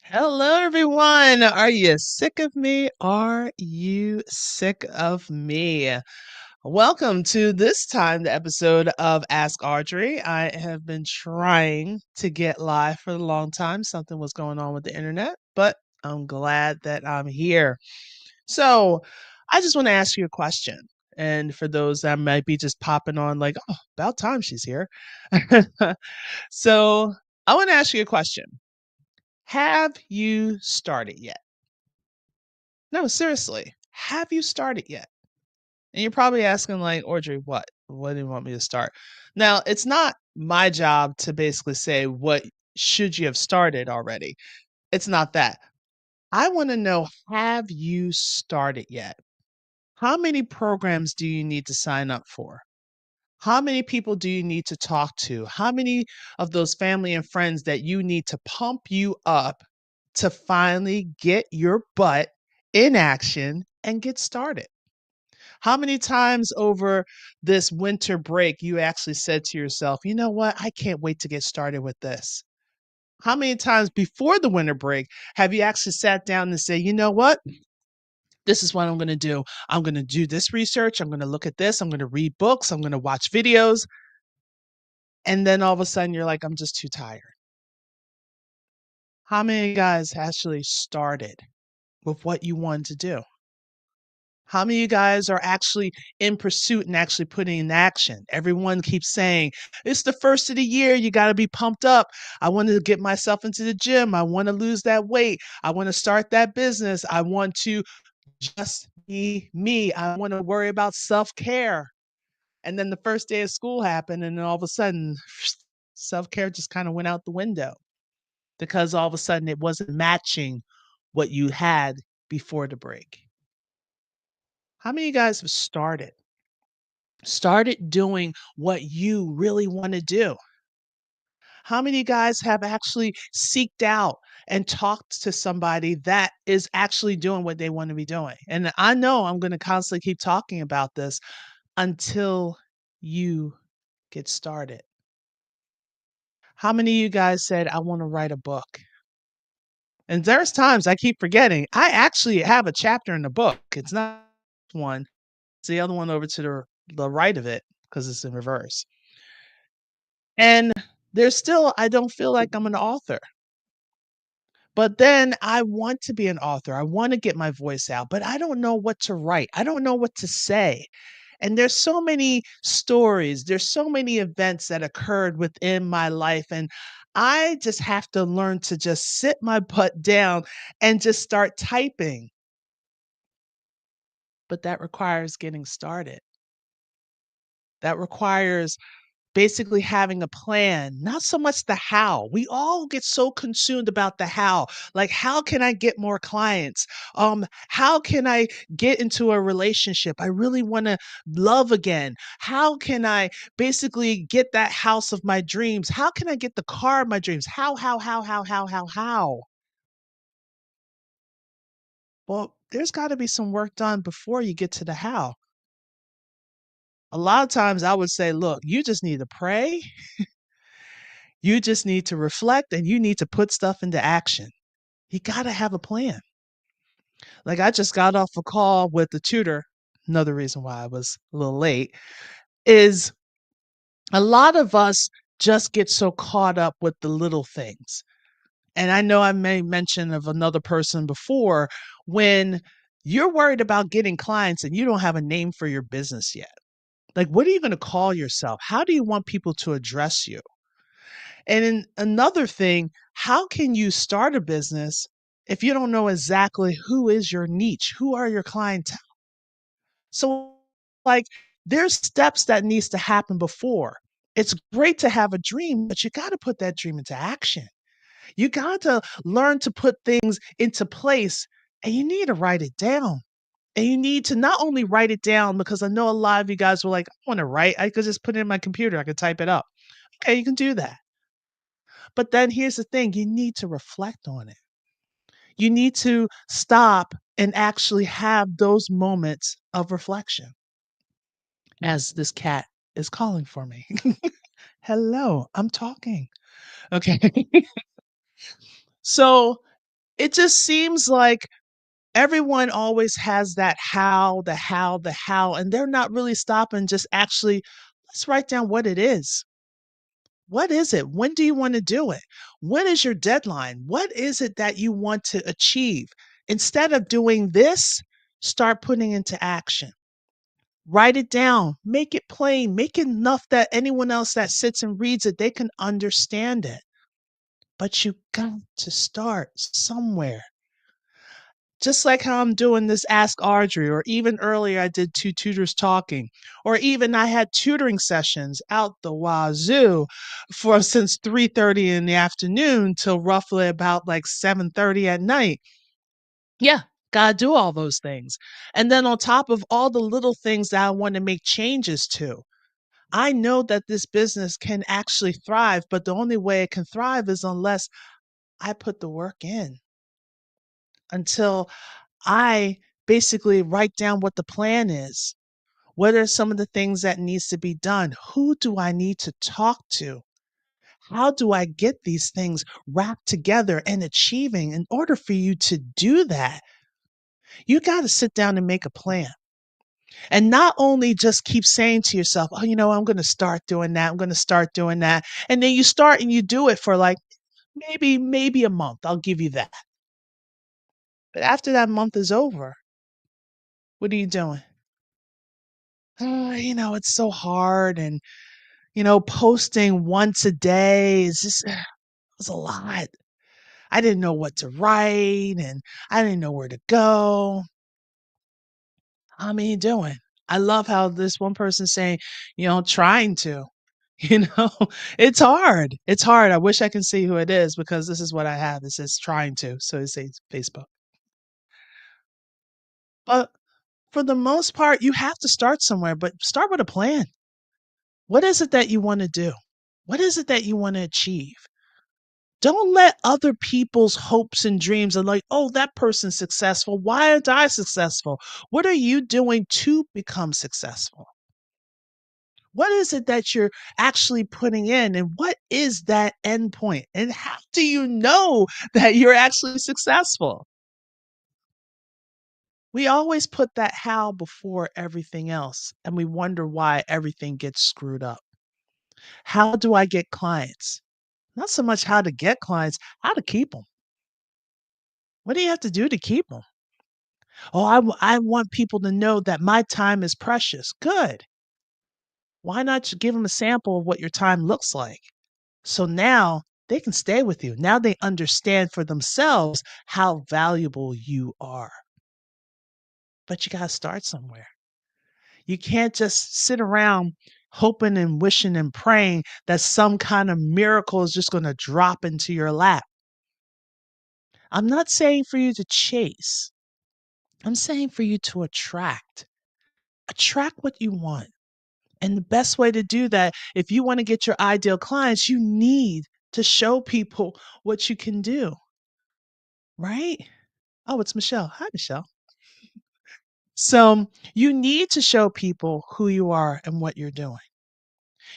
Hello, everyone. Are you sick of me? Are you sick of me? Welcome to this time, the episode of Ask Audrey. I have been trying to get live for a long time. Something was going on with the internet, but I'm glad that I'm here. So, I just want to ask you a question. And for those that might be just popping on, like, oh, about time she's here. So, I want to ask you a question. Have you started yet? No, seriously. Have you started yet? And you're probably asking, like, Audrey, what? What do you want me to start? Now, it's not my job to basically say what should you have started already. It's not that. I want to know, have you started yet? How many programs do you need to sign up for? How many people do you need to talk to? How many of those family and friends that you need to pump you up to finally get your butt in action and get started? How many times over this winter break you actually said to yourself, you know what? I can't wait to get started with this. How many times before the winter break have you actually sat down and say, you know what? This is what I'm going to do. I'm going to do this research. I'm going to look at this. I'm going to read books. I'm going to watch videos. And then all of a sudden you're like, I'm just too tired. How many guys actually started with what you wanted to do? How many of you guys are actually in pursuit and actually putting in action? Everyone keeps saying, it's the first of the year. You got to be pumped up. I want to get myself into the gym. I want to lose that weight. I want to start that business. I want to just be me. I want to worry about self care. And then the first day of school happened. And then all of a sudden, self care just kind of went out the window because all of a sudden it wasn't matching what you had before the break. How many of you guys have started doing what you really want to do? How many guys have actually seeked out and talked to somebody that is actually doing what they want to be doing? And I know I'm going to constantly keep talking about this until you get started. How many of you guys said, I want to write a book? And there's times I keep forgetting. I actually have a chapter in the book. It's not one, it's the other one over to the right of it because it's in reverse. And there's still, I don't feel like I'm an author. But then I want to be an author. I want to get my voice out, but I don't know what to write. I don't know what to say. And there's so many stories, there's so many events that occurred within my life. And I just have to learn to just sit my butt down and just start typing. But that requires getting started. That requires basically having a plan, not so much the how. We all get so consumed about the how. Like, how can I get more clients? How can I get into a relationship? I really want to love again. How can I basically get that house of my dreams? How can I get the car of my dreams? How? Well, there's got to be some work done before you get to the how. A lot of times I would say, look, you just need to pray. You just need to reflect and you need to put stuff into action. You got to have a plan. Like, I just got off a call with the tutor. Another reason why I was a little late is a lot of us just get so caught up with the little things. And I know I may mention of another person before when you're worried about getting clients and you don't have a name for your business yet. Like, what are you going to call yourself? How do you want people to address you? And then another thing, how can you start a business if you don't know exactly who is your niche? Who are your clientele? So, like, there's steps that needs to happen before. It's great to have a dream, but you got to put that dream into action. You got to learn to put things into place and you need to write it down. And you need to not only write it down, because I know a lot of you guys were like, I want to write. I could just put it in my computer. I could type it up. Okay, you can do that. But then here's the thing, you need to reflect on it. You need to stop and actually have those moments of reflection as this cat is calling for me. Hello, I'm talking. Okay. So It just seems like everyone always has that how, the how, and they're not really stopping, just actually, let's write down what it is. What is it? When do you want to do it? When is your deadline? What is it that you want to achieve? Instead of doing this, start putting into action. Write it down, make it plain, make it enough that anyone else that sits and reads it, they can understand it. But you got to start somewhere. Just like how I'm doing this Ask Audrey, or even earlier I did two tutors talking, or even I had tutoring sessions out the wazoo for since 3:30 in the afternoon till roughly about like 7:30 at night. Yeah, gotta do all those things. And then on top of all the little things that I want to make changes to, I know that this business can actually thrive, but the only way it can thrive is unless I put the work in, until I basically write down what the plan is. What are some of the things that needs to be done? Who do I need to talk to? How do I get these things wrapped together and achieving? In order for you to do that, you got to sit down and make a plan. And not only just keep saying to yourself, oh, I'm going to start doing that. I'm going to start doing that. And then you start and you do it for like maybe a month. I'll give you that. But after that month is over, what are you doing? It's so hard. And, posting once a day is just, it was a lot. I didn't know what to write and I didn't know where to go. How are you doing? I love how this one person saying, trying to, you know, it's hard. It's hard. I wish I can see who it is because this is what I have. It says trying to. So it says Facebook. But for the most part, you have to start somewhere, but start with a plan. What is it that you want to do? What is it that you want to achieve? Don't let other people's hopes and dreams and like, oh, that person's successful. Why aren't I successful? What are you doing to become successful? What is it that you're actually putting in? And what is that end point? And how do you know that you're actually successful? We always put that how before everything else, and we wonder why everything gets screwed up. How do I get clients? Not so much how to get clients, how to keep them. What do you have to do to keep them? Oh, I want people to know that my time is precious. Good. Why not just give them a sample of what your time looks like? So now they can stay with you. Now they understand for themselves how valuable you are. But you got to start somewhere. You can't just sit around hoping and wishing and praying that some kind of miracle is just going to drop into your lap. I'm not saying for you to chase. I'm saying for you to attract. Attract what you want. And the best way to do that, if you want to get your ideal clients, you need to show people what you can do, right? Oh, it's Michelle. Hi, Michelle. So you need to show people who you are and what you're doing.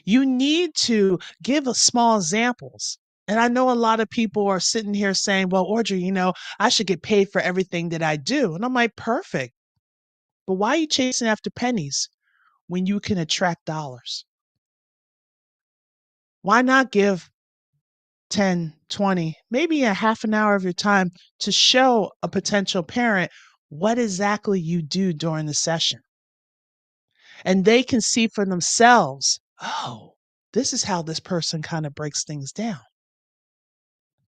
You need to give us small examples. And I know a lot of people are sitting here saying, well, Audrey, I should get paid for everything that I do. And I'm like, perfect. But why are you chasing after pennies when you can attract dollars? Why not give 10, 20, maybe a half an hour of your time to show a potential parent what exactly you do during the session? And they can see for themselves, oh, this is how this person kind of breaks things down.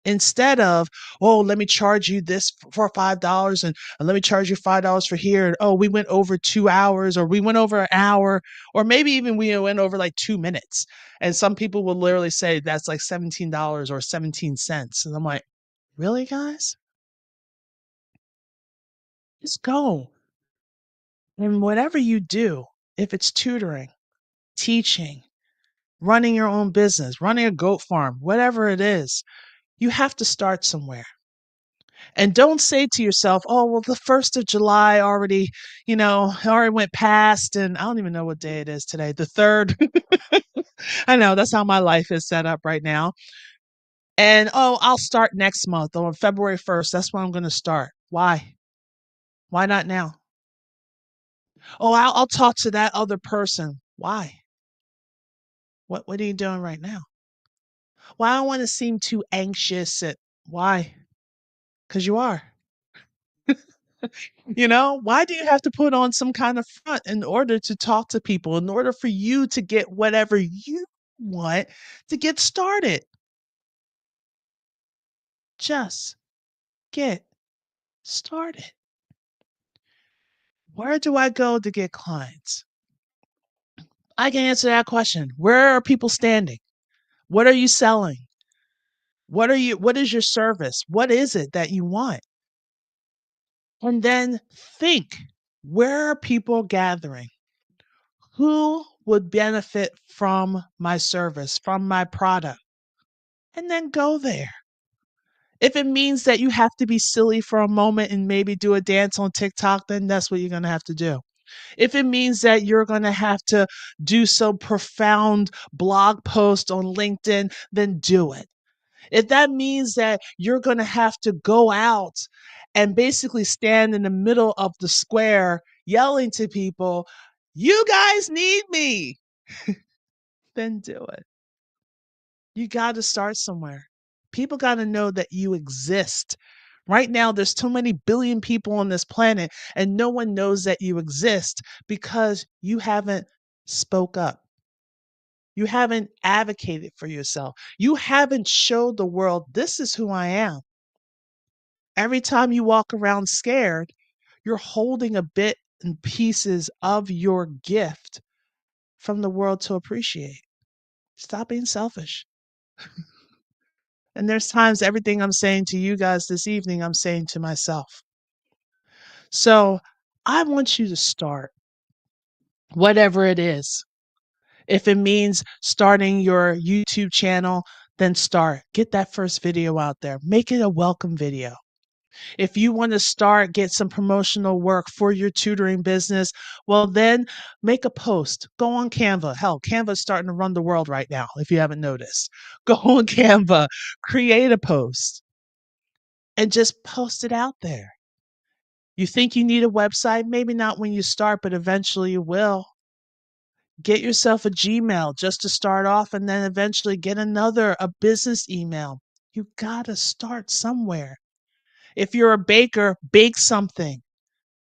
Instead of, oh, let me charge you this for $5 and let me charge you $5 for here. And oh, we went over 2 hours or we went over an hour, or maybe even we went over like 2 minutes. And some people will literally say that's like $17 or 17 cents. And I'm like, really, guys? Just go. And whatever you do, if it's tutoring, teaching, running your own business, running a goat farm, whatever it is, you have to start somewhere. And don't say to yourself, oh, well, the 1st of July already went past. And I don't even know what day it is today, the 3rd. I know that's how my life is set up right now. And oh, I'll start next month or on February 1st. That's when I'm going to start. Why? Why not now? Oh, I'll talk to that other person. Why? What are you doing right now? Well, I don't want to seem too anxious. Why? Because you are. Why do you have to put on some kind of front in order to talk to people, in order for you to get whatever you want to get started? Just get started. Where do I go to get clients? I can answer that question. Where are people standing? What are you selling? What is your service? What is it that you want? And then think, where are people gathering? Who would benefit from my service, from my product? And then go there. If it means that you have to be silly for a moment and maybe do a dance on TikTok, then that's what you're going to have to do. If it means that you're going to have to do some profound blog post on LinkedIn, then do it. If that means that you're going to have to go out and basically stand in the middle of the square yelling to people, you guys need me, then do it. You got to start somewhere. People got to know that you exist. Right now, there's too many billion people on this planet, and no one knows that you exist because you haven't spoke up. You haven't advocated for yourself. You haven't showed the world, this is who I am. Every time you walk around scared, you're holding a bit and pieces of your gift from the world to appreciate. Stop being selfish. And there's times everything I'm saying to you guys this evening, I'm saying to myself. So I want you to start, whatever it is. If it means starting your YouTube channel, then start. Get that first video out there. Make it a welcome video. If you want to start, get some promotional work for your tutoring business, well, then make a post. Go on Canva. Hell, Canva's starting to run the world right now, if you haven't noticed. Go on Canva, create a post, and just post it out there. You think you need a website? Maybe not when you start, but eventually you will. Get yourself a Gmail just to start off, and then eventually get a business email. You got to start somewhere. If you're a baker, bake something.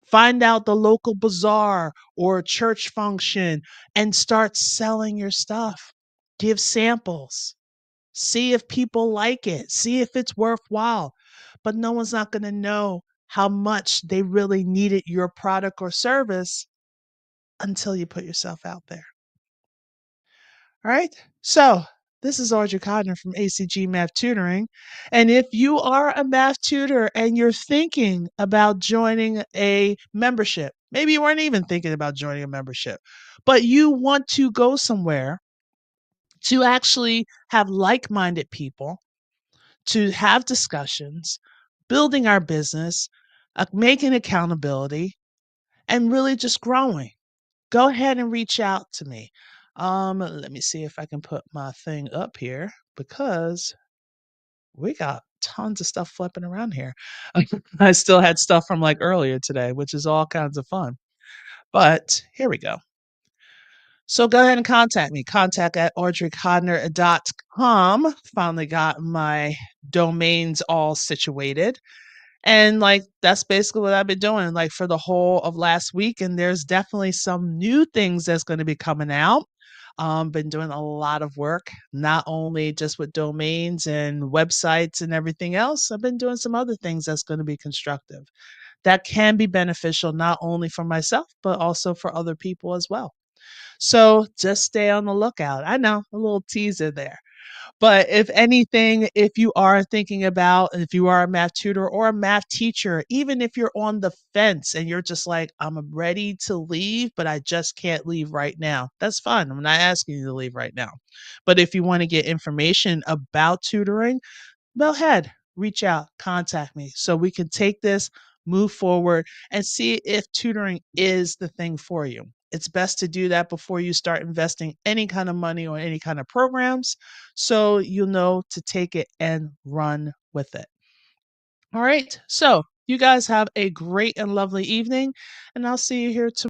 Find out the local bazaar or church function and start selling your stuff. Give samples. See if people like it. See if it's worthwhile. But no one's not going to know how much they really needed your product or service until you put yourself out there. All right. So this is Audrey Codner from ACG Math Tutoring. And if you are a math tutor and you're thinking about joining a membership, maybe you weren't even thinking about joining a membership, but you want to go somewhere to actually have like minded people, to have discussions, building our business, making accountability, and really just growing, go ahead and reach out to me. Let me see if I can put my thing up here because we got tons of stuff flipping around here. I still had stuff from like earlier today, which is all kinds of fun. But here we go. So go ahead and contact me. Contact at audreycodner.com. Finally got my domains all situated. And like that's basically what I've been doing like for the whole of last week. And there's definitely some new things that's going to be coming out. Been doing a lot of work, not only just with domains and websites and everything else. I've been doing some other things that's going to be constructive that can be beneficial not only for myself, but also for other people as well. So just stay on the lookout. I know a little teaser there. But if anything, if you are thinking about, if you are a math tutor or a math teacher, even if you're on the fence and you're just like, I'm ready to leave, but I just can't leave right now, that's fine. I'm not asking you to leave right now. But if you want to get information about tutoring, go ahead, reach out, contact me so we can take this, move forward, and see if tutoring is the thing for you. It's best to do that before you start investing any kind of money or any kind of programs, so you'll know to take it and run with it. All right. So you guys have a great and lovely evening, and I'll see you here tomorrow.